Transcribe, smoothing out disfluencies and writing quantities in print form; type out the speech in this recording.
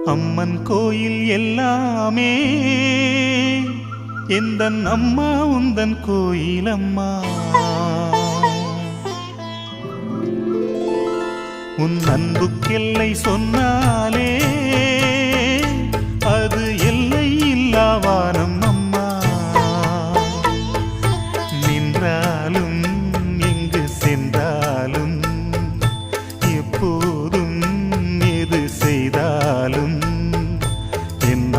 அம்மன் கோயில் எல்லாமே எந்தன் அம்மா உந்தன் கோயில் அம்மா. உன் அன்புக்கெல்லை சொன்னாலே அது எல்லை இல்லாவானம் அம்மா. நின்றாலும் எங்கு சென்றாலும் எப்போதும் எது செய்தாலும் என்ன